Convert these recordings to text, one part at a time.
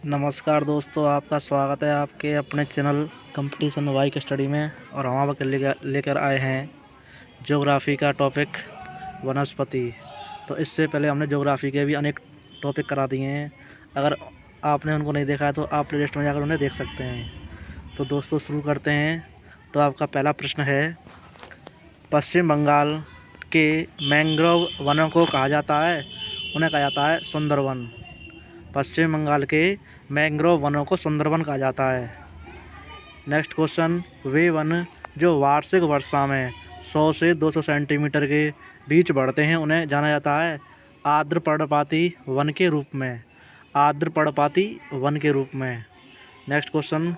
नमस्कार दोस्तों, आपका स्वागत है आपके अपने चैनल कंपटीशन बाइक स्टडी में। और हम आपके लेकर आए हैं ज्योग्राफी का टॉपिक वनस्पति। तो इससे पहले हमने ज्योग्राफी के भी अनेक टॉपिक करा दिए हैं। अगर आपने उनको नहीं देखा है तो आप प्लेलिस्ट में जाकर उन्हें देख सकते हैं। तो दोस्तों शुरू करते हैं। तो आपका पहला प्रश्न है, पश्चिम बंगाल के मैंग्रोव वनों को कहा जाता है, उन्हें कहा जाता है सुंदरवन। पश्चिम बंगाल के मैंग्रोव वनों को सुंदरवन कहा जाता है। नेक्स्ट क्वेश्चन, वे वन जो वार्षिक वर्षा में 100 से 200 सेंटीमीटर के बीच बढ़ते हैं, उन्हें जाना जाता है आर्द्र पर्णपाती वन के रूप में। आर्द्र पर्णपाती वन के रूप में। नेक्स्ट क्वेश्चन,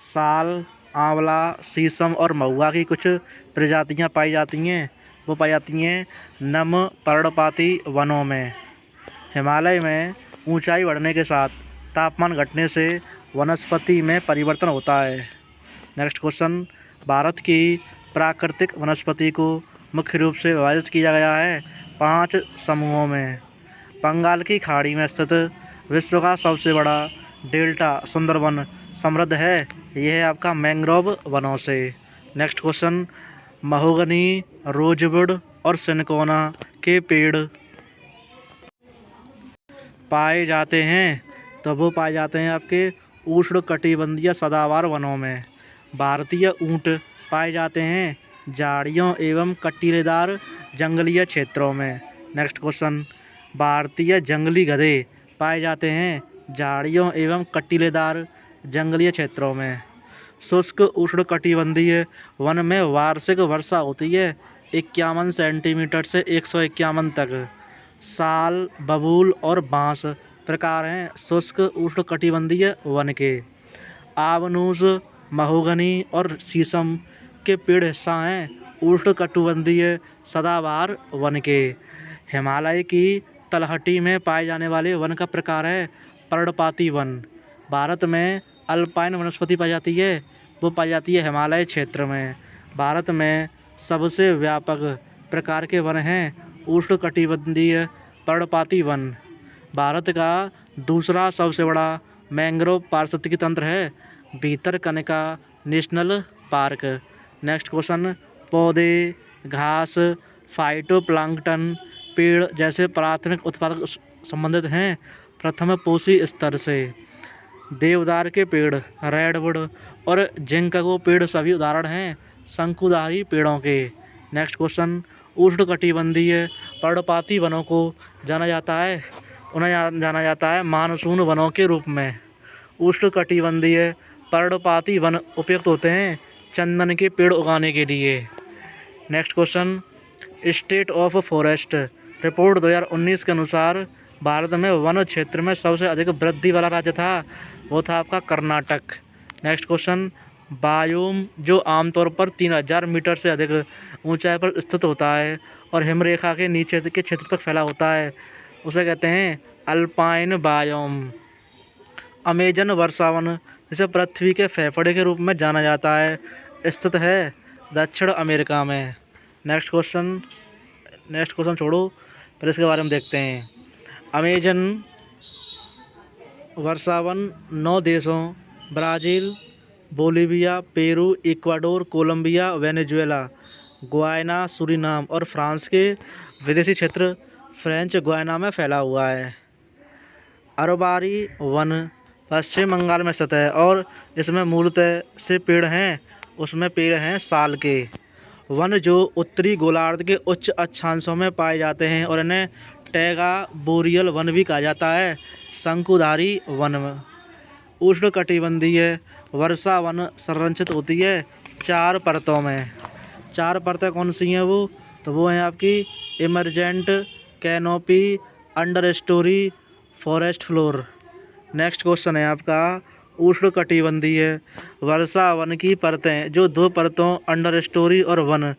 साल, आंवला, शीशम और महुआ की कुछ प्रजातियां पाई जाती हैं, वो पाई जाती हैं नम पर्णपाती वनों में। हिमालय में ऊंचाई बढ़ने के साथ तापमान घटने से वनस्पति में परिवर्तन होता है। नेक्स्ट क्वेश्चन, भारत की प्राकृतिक वनस्पति को मुख्य रूप से विभाजित किया गया है 5 समूहों में। बंगाल की खाड़ी में स्थित विश्व का सबसे बड़ा डेल्टा सुंदरवन समृद्ध है, यह है आपका मैंग्रोव वनों से। नेक्स्ट क्वेश्चन, महोगनी, रोजवुड और सिनकोना के पेड़ पाए जाते हैं, तो वो पाए जाते हैं आपके उष्णकटिबंधीय सदाबहार वनों में। भारतीय ऊंट पाए जाते हैं झाड़ियों एवं कटीलेदार जंगलीय क्षेत्रों में। नेक्स्ट क्वेश्चन, भारतीय जंगली गधे पाए जाते हैं झाड़ियों एवं कटीलेदार जंगलीय क्षेत्रों में। शुष्क उष्णकटिबंधीय वन में वार्षिक वर्षा होती है 51 सेंटीमीटर से 151 तक। साल, बबूल और बांस प्रकार हैं शुष्क उष्णकटिबंधीय वन के। आबनूस, महोगनी और शीशम के पेड़ हिस्सा हैं उष्णकटिबंधीय सदाबहार वन के। हिमालय की तलहटी में पाए जाने वाले वन का प्रकार है पर्णपाती वन। भारत में अल्पाइन वनस्पति पाई जाती है, वो पाई जाती है हिमालय क्षेत्र में। भारत में सबसे व्यापक प्रकार के वन हैं उष्णकटिबंधीय पर्णपाती वन। भारत का दूसरा सबसे बड़ा मैंग्रोव पारिस्थितिकी तंत्र है Bhitarkanika national park. Next question, पौधे, घास, फाइटोप्लैंक्टन, पेड़ जैसे प्राथमिक उत्पादक संबंधित हैं प्रथम पोषी स्तर से। देवदार के पेड़, रेडवुड और जिंकगो पेड़ सभी उदाहरण हैं शंकुधारी पेड़ों के। नेक्स्ट क्वेश्चन, उष्णकटिबंधीय पर्णपाती वनों को उन्हें जाना जाता है मानसून वनों के रूप में। उष्णकटिबंधीय पर्णपाती वन उपयुक्त होते हैं चंदन के पेड़ उगाने के लिए। Next question, state of forest report 2019 के अनुसार भारत में वन क्षेत्र में सबसे अधिक वृद्धि वाला राज्य था, वो था आपका कर्नाटक। नेक्स्ट क्वेश्चन, बायोम जो आमतौर पर 3000 मीटर से अधिक ऊंचाई पर स्थित होता है और हिमरेखा के नीचे के क्षेत्र तक फैला होता है, उसे कहते हैं अल्पाइन बायोम। अमेजन वर्षावन, जिसे पृथ्वी के फेफड़े के रूप में जाना जाता है, स्थित है दक्षिण अमेरिका में। नेक्स्ट क्वेश्चन छोड़ो, फिर इसके बारे में देखते हैं। अमेजन वर्षावन 9 देशों Brazil, Bolivia, Peru, Ecuador, Colombia, Venezuela, Guyana, Suriname और फ्रांस के विदेशी क्षेत्र फ्रेंच गुयाना में फैला हुआ है। अरबारी वन पश्चिम बंगाल में स्थित है और इसमें मूलतः से पेड़ हैं, उसमें पेड़ हैं साल के। वन जो उत्तरी गोलार्ध के उच्च अक्षांशों में पाए जाते हैं और इन्हें टैगा बोरियल वन भी कहा जाता है शंकुधारी वन। उष्णकटिबंधीय वर्षा वन संरचित होती है 4 परतों में। 4 परतें कौन सी हैं वो? तो वो हैं आपकी emergent, canopy, under story, forest floor. Next question है आपका, उष्णकटिबंधीय वर्षा वन की परतें जो 2 परतों अंडर स्टोरी और वन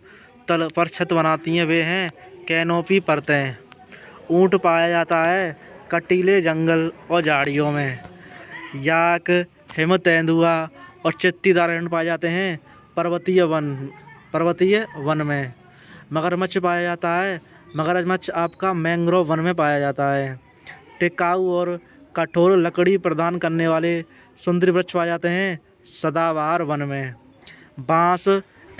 तल पर छत बनाती हैं, वे हैं कैनोपी परतें। ऊंट पाया जाता है कटीले जंगल और झाड़ियों में। याक, हिम तेंदुआ और चित्तीदार हिरण पाए जाते हैं पर्वतीय वन में। मगरमच्छ पाया जाता है, मगरमच्छ आपका मैंग्रोव वन में पाया जाता है। टिकाऊ और कठोर लकड़ी प्रदान करने वाले सुंदरी वृक्ष पाए जाते हैं सदाबहार वन में। बांस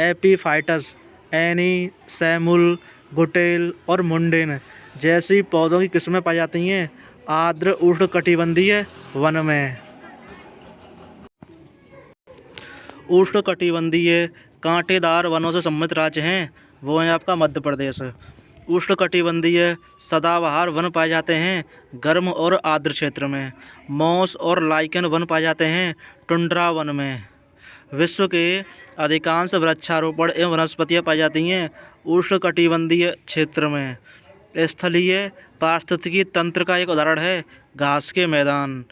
एपीफाइटस, एनी, सैमुल, गुटेल और मुंडेन जैसी पौधों की किस्में पाई जाती हैं आर्द्र उष्णकटिबंधीय वन में। उष्णकटिबंधीय कांटेदार वनों से संबंधित राज्य हैं वो है आपका मध्य प्रदेश। उष्णकटिबंधीय सदाबहार वन पाए जाते हैं गर्म और आर्द्र क्षेत्र में। मॉस और लाइकेन वन पाए जाते हैं टुंड्रा वन में। विश्व के अधिकांश वृक्षारोपण एवं वनस्पतियाँ पाई जाती हैं उष्णकटिबंधीय क्षेत्र में। स्थलीय पारिस्थितिकी तंत्र का एक उदाहरण है घास के मैदान।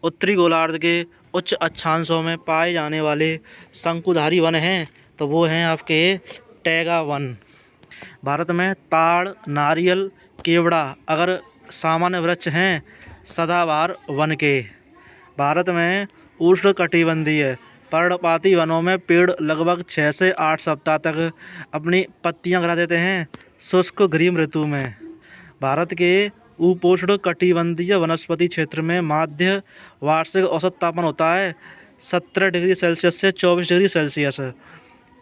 उत्तरी गोलार्ध के उच्च अक्षांशों में पाए जाने वाले शंकुधारी वन हैं तो वो हैं आपके टैगा वन। भारत में ताड़, नारियल, केवड़ा अगर सामान्य वृक्ष हैं सदाबहार वन के। भारत में उष्णकटिबंधीय पर्णपाती वनों में पेड़ लगभग 6 से 8 सप्ताह तक अपनी पत्तियां गिरा देते हैं शुष्क ग्रीष्म ऋतु में। भारत के उपोष्णकटिबंधीय वनस्पति क्षेत्र में माध्य वार्षिक औसत तापमान होता है 17 डिग्री सेल्सियस से 24 डिग्री सेल्सियस।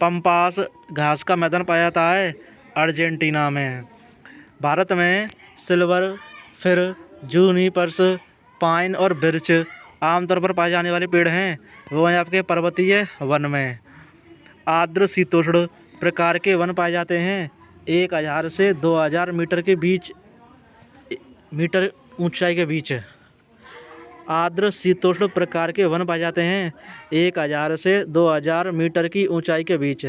पंपास घास का मैदान पाया जाता है अर्जेंटीना में। भारत में सिल्वर, फिर जूनिपर्स, पाइन और बिर्च आमतौर पर पाए जाने वाले पेड़ हैं वो हैं आपके पर्वतीय वन में। आर्द्र शीतोष्ण प्रकार के वन पाए जाते हैं 1000 से 2000 मीटर ऊंचाई के बीच। आर्द्र शीतोष्ण प्रकार के वन पाए जाते हैं 1000 से 2000 मीटर की ऊंचाई के बीच।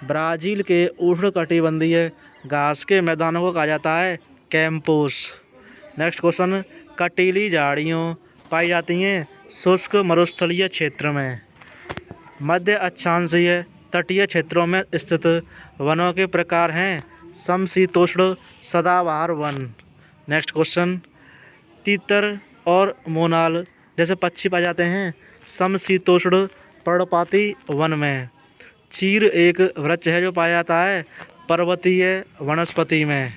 ब्राज़ील के उष्णकटिबंधीय घास के मैदानों को कहा जाता है कैंपोस। नेक्स्ट क्वेश्चन, कटीली झाड़ियों पाई जाती हैं शुष्क मरुस्थलीय क्षेत्र में। मध्य अक्षांशीय तटीय क्षेत्रों में स्थित वनों के प्रकार हैं समशीतोष्ण सदाबहार वन। नेक्स्ट क्वेश्चन, तीतर और मोनाल जैसे पक्षी पाए जाते हैं समशीतोष्ण पर्णपाती वन में। चीर एक वृक्ष है जो पाया जाता है पर्वतीय वनस्पति में।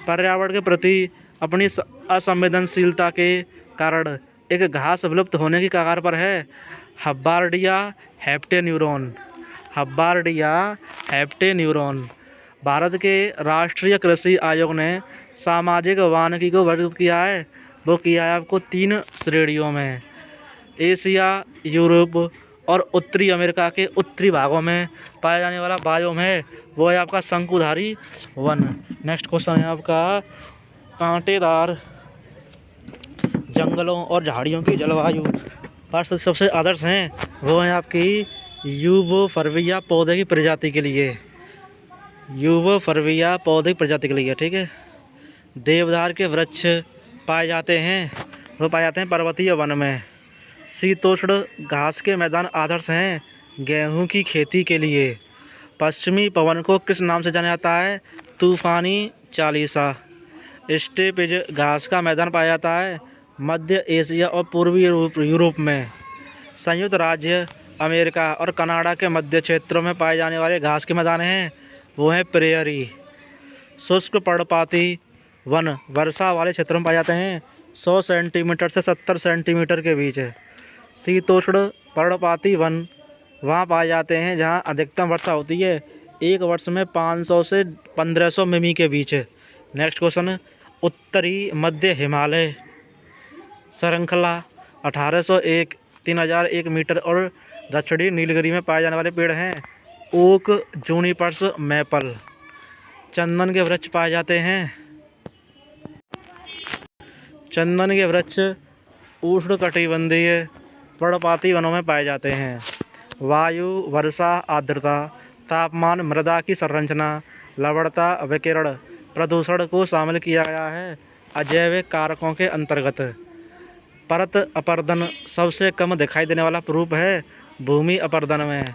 पर्यावरण के प्रति अपनी असंवेदनशीलता के कारण एक घास विलुप्त होने की कगार पर है हब्बार्डिया हेप्टेन्यूरोन। हब्बार्डिया हेप्टेन्यूरोन। भारत के राष्ट्रीय कृषि आयोग ने सामाजिक वानिकी को वर्गीकृत किया है वो किया है आपको 3 श्रेणियों में। एशिया, यूरोप और उत्तरी अमेरिका के उत्तरी भागों में पाया जाने वाला बायोम है वो है आपका शंकुधारी वन। नेक्स्ट क्वेश्चन है आपका कांटेदार जंगलों और झाड़ियों की जलवायु पर सबसे आदर्श हैं वो हैं आपकी यूबोफोर्बिया पौधे की प्रजाति के लिए। यूबोफोर्बिया पौधे की प्रजाति के लिए, ठीक है। देवदार के वृक्ष पाए जाते हैं पर्वतीय वन में। शीतोष्ण घास के मैदान आदर्श हैं गेहूं की खेती के लिए। पश्चिमी पवन को किस नाम से जाना जाता है तूफानी चालीसा। स्टेपिज घास का मैदान पाया जाता है मध्य एशिया और पूर्वी यूरोप में। संयुक्त राज्य अमेरिका और कनाडा के मध्य क्षेत्रों में पाए जाने वाले घास के मैदान हैं वो हैं प्रेयरी। शुष्क पर्णपाती वन वर्षा वाले क्षेत्रों में पाए जाते हैं 100 सेंटीमीटर से 70 सेंटीमीटर के बीच। शीतोष्ण पर्णपाती वन वहाँ पाए जाते हैं जहाँ अधिकतम वर्षा होती है एक वर्ष में 500 से 1500 मिमी के बीच। नेक्स्ट क्वेश्चन, उत्तरी मध्य हिमालय श्रृंखला 1801 3001 मीटर और दक्षिणी नीलगिरी में पाए जाने वाले पेड़ हैं ओक, जूनिपर्स, मैपल। चंदन के वृक्ष पाए जाते हैं। चंदन के वृक्ष उष्णकटिबंधीय पर्णपाती वनों में पाए जाते हैं। वायु, वर्षा, आर्द्रता, तापमान, मृदा की संरचना, लवणता, विकिरण, प्रदूषण को शामिल किया गया है अजैविक कारकों के अंतर्गत। परत अपरदन सबसे कम दिखाई देने वाला रूप है भूमि अपरदन में।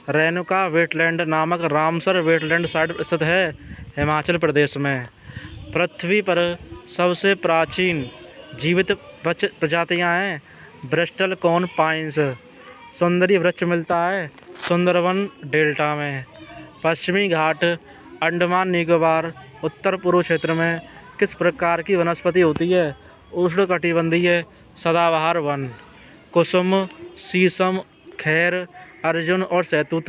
रेणुका वेटलैंड नामक रामसर वेटलैंड साइट स्थित है हिमाचल प्रदेश में। पृथ्वी पर सबसे प्राचीन जीवित प्रजातियां हैं ब्रिस्टल कॉन पाइन्स। सुंदरी वृक्ष मिलता है सुंदरवन डेल्टा में। पश्चिमी घाट अंडमान निकोबार उत्तर पूर्व क्षेत्र में किस प्रकार की वनस्पति होती है उष्णकटिबंधीय सदाबहार वन। कुसुम, शीशम, खैर, अर्जुन और शहतूत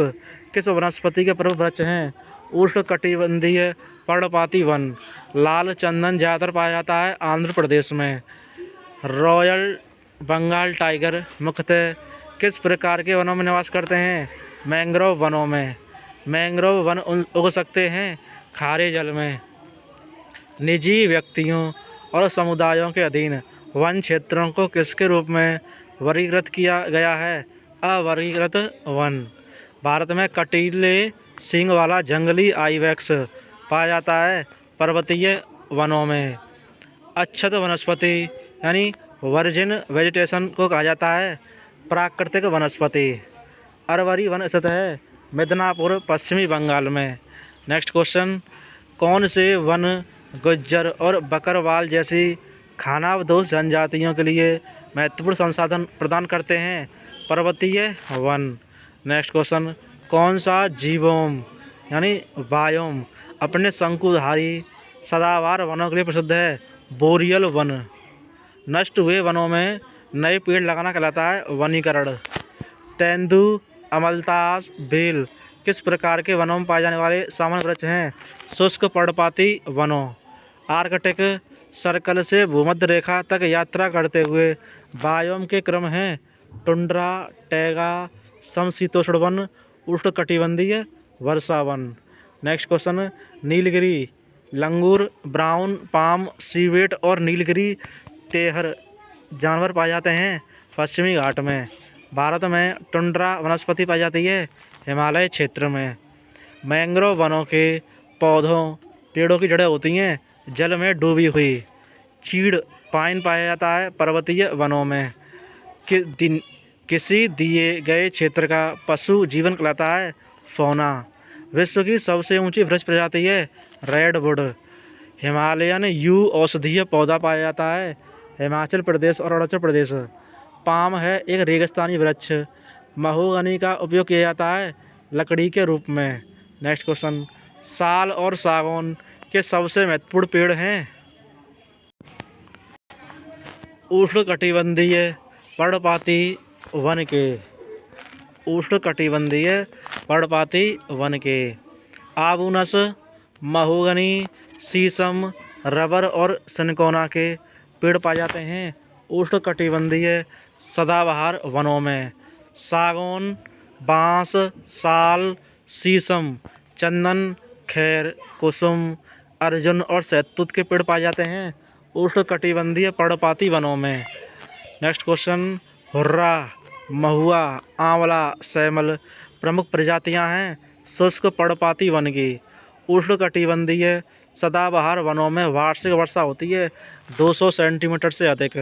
किस वनस्पति के प्रमुख वृक्ष हैं? उष्णकटिबंधीय पर्णपाती वन। लाल चंदन ज़्यादातर पाया जाता है आंध्र प्रदेश में। रॉयल बंगाल टाइगर मुख्यतः किस प्रकार के वनों में निवास करते हैं? मैंग्रोव वनों में। मैंग्रोव वन उग सकते हैं खारे जल में। निजी व्यक्तियों और समुदायों के अधीन वन क्षेत्रों को किसके रूप में वर्गीकृत किया गया है? अवर्गीकृत वन। भारत में कटीले सींग वाला जंगली आइबैक्स पाया जाता है पर्वतीय वनों में। अच्छत वनस्पति यानी वर्जिन वेजिटेशन को कहा जाता है प्राकृतिक वनस्पति। अरवरी वन स्थित है मिदनापुर, पश्चिमी बंगाल में। नेक्स्ट क्वेश्चन, कौन से वन गुज्जर और बकरवाल जैसी खानाबदोश जनजातियों के लिए महत्वपूर्ण संसाधन प्रदान करते हैं? पर्वतीय वन। नेक्स्ट क्वेश्चन, कौन सा जीवोम यानी बायोम अपने शंकुधारी सदाबहार वनों के लिए प्रसिद्ध है? Boreal one. नष्ट हुए वनों में नए पेड़ लगाना कहलाता है वनीकरण। तेंदू, अमलतास, बेल किस प्रकार के वनों में पाए जाने वाले सामान्य वृक्ष हैं? शुष्क पर्णपाती वनों। आर्कटिक सर्कल से भूमध्य रेखा तक यात्रा करते हुए बायोम के क्रम हैं टुंड्रा, टैगा, समशीतोष्ण वन, उष्णकटिबंधीय वर्षा वन। नेक्स्ट क्वेश्चन, नीलगिरी लंगूर, ब्राउन पाम, सीवेट और नीलगिरी तेहर जानवर पाए जाते हैं पश्चिमी घाट में। भारत में टुंड्रा वनस्पति पाई जाती है हिमालय क्षेत्र में। मैंग्रोव वनों के पेड़ों की जड़ें होती हैं जल में डूबी हुई। चीड़ पाइन पाया जाता है पर्वतीय वनों में। किसी दिए गए क्षेत्र का पशु जीवन कहलाता है फौना। विश्व की सबसे ऊंची वृक्ष प्रजाति है रेडवुड। हिमालयन यू औषधीय पौधा पाया जाता है हिमाचल प्रदेश और अरुणाचल प्रदेश। पाम है एक रेगिस्तानी वृक्ष। महोगनी का उपयोग किया जाता है लकड़ी के रूप में। नेक्स्ट क्वेश्चन, साल और सागौन के सबसे महत्वपूर्ण पेड़ हैं? उष्णकटिबंधीय पर्णपाती वन के। उष्णकटिबंधीय पर्णपाती वन के आबूनस, महोगनी, शीशम, रबर और सिनकोना के पेड़ पाए जाते हैं उष्णकटिबंधीय सदाबहार वनों में। सागौन, बांस, साल, शीशम, चंदन, खैर, कुसुम, अर्जुन और शहतूत के पेड़ पाए जाते हैं उष्णकटिबंधीय पर्णपाती वनों में। नेक्स्ट क्वेश्चन, हुर्रा, महुआ, आंवला, सैमल प्रमुख प्रजातियां हैं शुष्क पर्णपाती वन की। उष्णकटिबंधीय सदाबहार वनों में वार्षिक वर्षा होती है 200 सेंटीमीटर से अधिक।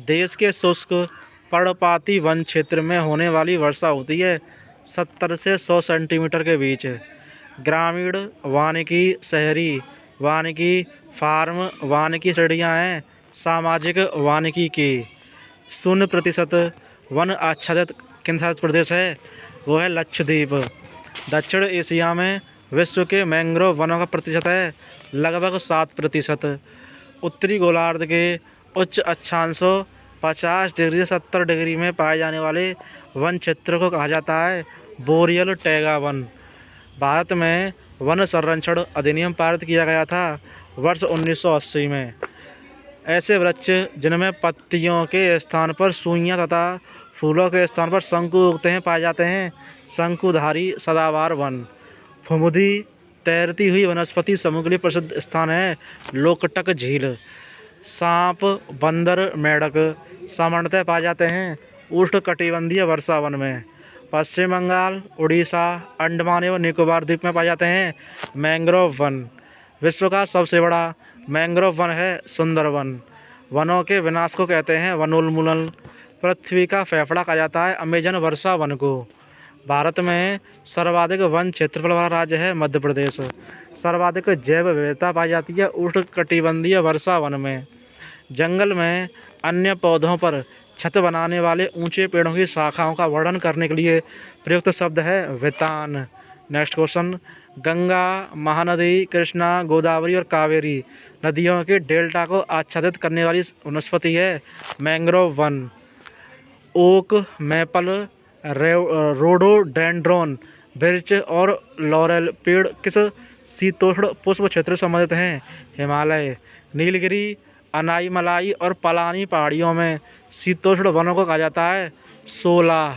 देश के शुष्क पर्णपाती वन क्षेत्र में होने वाली वर्षा होती है 70 से 100 सेंटीमीटर के बीच। ग्रामीण वानिकी, शहरी वानिकी, फार्म वानिकी श्रेणियाँ हैं सामाजिक वानिकी की। 0% वन आच्छादित केंद्रशासित प्रदेश है वो है लक्षद्वीप। दक्षिण एशिया में विश्व के मैंग्रोव वनों का प्रतिशत है लगभग 7%। उत्तरी गोलार्ध के उच्च अक्षांशों 50 डिग्री से 70 डिग्री में पाए जाने वाले वन क्षेत्र को कहा जाता है बोरियल टैगा वन। भारत में वन संरक्षण अधिनियम पारित किया गया था वर्ष 1980 में। ऐसे वृक्ष जिनमें पत्तियों के स्थान पर सुइयां तथा फूलों के स्थान पर शंकु उगते हैं पाए जाते हैं शंकुधारी सदाबहार वन। फुमुदी तैरती हुई वनस्पति समूह के लिए प्रसिद्ध स्थान है लोकटक झील। सांप, बंदर, मेंढक सामान्यतः पाए जाते हैं उष्णकटिबंधीय वर्षा वन में। पश्चिम बंगाल, उड़ीसा, अंडमान एवं निकोबार द्वीप में पाए जाते हैं मैंग्रोव वन। विश्व का सबसे बड़ा मैंग्रोव वन है सुंदरवन। वनों के विनाश को कहते हैं वनोन्मूलन। पृथ्वी का फेफड़ा कहा जाता है अमेजन वर्षा वन को। भारत में सर्वाधिक वन क्षेत्रफल वाला राज्य है मध्य प्रदेश। सर्वाधिक जैव विविधता पाई जाती है उष्णकटिबंधीय वर्षा वन में। जंगल में अन्य पौधों पर छत बनाने वाले ऊंचे पेड़ों की शाखाओं का वर्णन करने के लिए प्रयुक्त शब्द है वितान। नेक्स्ट क्वेश्चन, गंगा, महानदी, कृष्णा, गोदावरी और कावेरी नदियों के डेल्टा को आच्छादित करने वाली वनस्पति है मैंग्रोव वन। ओक, मैपल, रोडोडेंड्रॉन, बिर्च और लॉरेल पेड़ किस शीतोष्ण पुष्प क्षेत्र से संबंधित हैं? हिमालय, नीलगिरी, अनाईमलाई और पलानी पहाड़ियों में शीतोष्ण वनों को कहा जाता है शोला।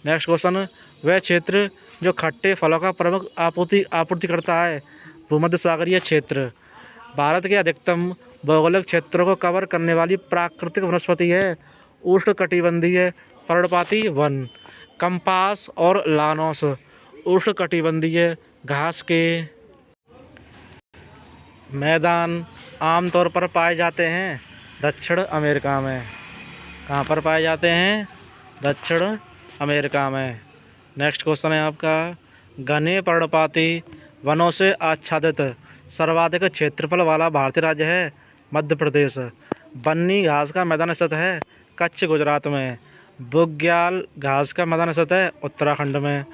नेक्स्ट क्वेश्चन, वह क्षेत्र जो खट्टे फलों का प्रमुख आपूर्ति करता है? भूमध्य सागरीय क्षेत्र। भारत के अधिकतम भौगोलिक क्षेत्रों को कवर करने वाली प्राकृतिक वनस्पति है उष्णकटिबंधीय पर्णपाती वन। कंपास और लानोस उष्णकटिबंधीय घास के मैदान आमतौर पर पाए जाते हैं दक्षिण अमेरिका में। कहाँ पर पाए जाते हैं? दक्षिण अमेरिका में। नेक्स्ट क्वेश्चन है आपका, घने पर्णपाती वनों से आच्छादित सर्वाधिक क्षेत्रफल वाला भारतीय राज्य है मध्य प्रदेश। बन्नी घास का मैदान स्थित है कच्छ गुजरात में। बुग्याल घास का मैदान स्थित है उत्तराखंड में।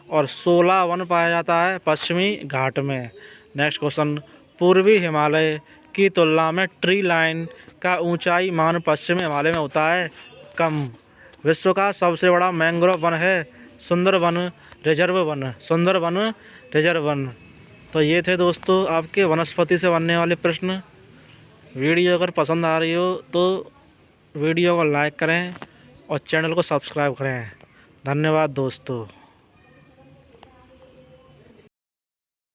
और शोला वन पाया जाता है पश्चिमी घाट में। नेक्स्ट क्वेश्चन, पूर्वी हिमालय की तुलना में ट्री लाइन का ऊंचाई मान पश्चिमी हिमालय में होता है कम। विश्व का सबसे बड़ा मैंग्रोव वन है सुंदरवन रिजर्व वन। सुंदरवन रिजर्व वन। तो ये थे दोस्तों आपके वनस्पति से बनने वाले प्रश्न। वीडियो अगर पसंद आ रही हो तो वीडियो को लाइक करें और चैनल को सब्सक्राइब करें। धन्यवाद दोस्तों।